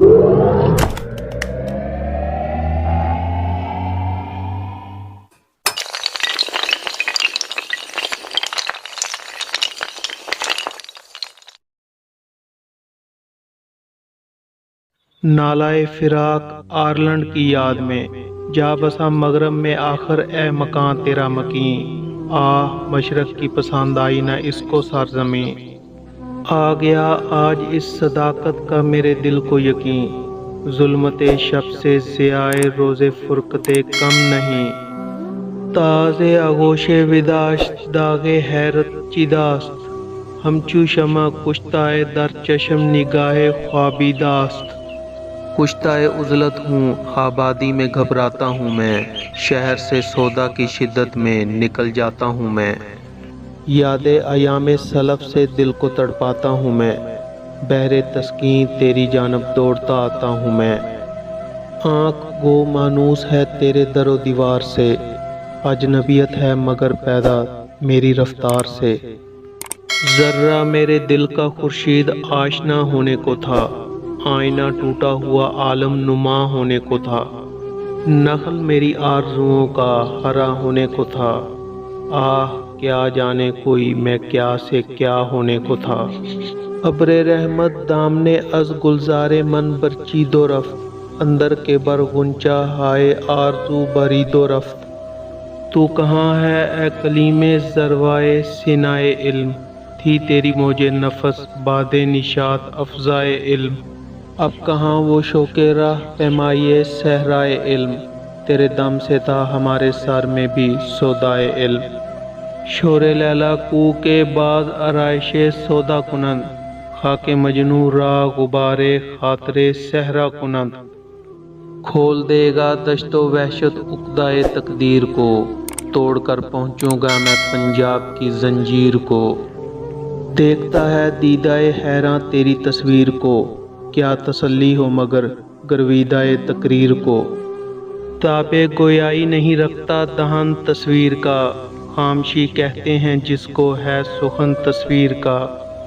نالائے فراق آرلنڈ کی یاد میں جا بسا مغرب میں آخر اے مکان تیرا مکین، آہ مشرق کی پسند آئی نہ اس کو سرزمین۔ آ گیا آج اس صداقت کا میرے دل کو یقین، ظلمت شب سے ضیائے روز فرقت کم نہیں۔ تاز آغوش وداشت داغ حیرت چیداست، ہمچو شمع کشتائے در چشم نگاہ خوابیداست۔ کشتۂ عزلت ہوں آبادی میں گھبراتا ہوں میں، شہر سے سودا کی شدت میں نکل جاتا ہوں میں۔ یاد ایام سلف سے دل کو تڑپاتا ہوں میں، بحر تسکین تیری جانب دوڑتا آتا ہوں میں۔ آنکھ گو مانوس ہے تیرے در و دیوار سے، اجنبیت ہے مگر پیدا میری رفتار سے۔ ذرہ میرے دل کا خورشید آشنا ہونے کو تھا، آئینہ ٹوٹا ہوا عالم نما ہونے کو تھا۔ نخل میری آرزوؤں کا ہرا ہونے کو تھا، آہ کیا جانے کوئی میں کیا سے کیا ہونے کو تھا۔ ابر رحمت دامنے از گلزار من برچید و رفت، اندر کے بر غنچہ ہائے آرزو برید و رفت۔ تو کہاں ہے اے کلیم ذروائے سینائے علم، تھی تیری موج نفس باد نشاط افزائے علم۔ اب کہاں وہ شوق راہ پیمائی صحرائے علم، تیرے دم سے تھا ہمارے سر میں بھی سودائے علم۔ شور لیلا کو کے بعد آرائش سودا کنند، خاک مجنوں را غبار خاطر صحرا کنند۔ کھول دے گا دشت و وحشت عقدۂ تقدیر کو، توڑ کر پہنچوں گا میں پنجاب کی زنجیر کو۔ دیکھتا ہے دیدۂ حیراں تیری تصویر کو، کیا تسلی ہو مگر گرویدۂ تقریر کو۔ تاب گویائی نہیں رکھتا دہن تصویر کا، خامشی کہتے ہیں جس کو ہے سخن تصویر کا۔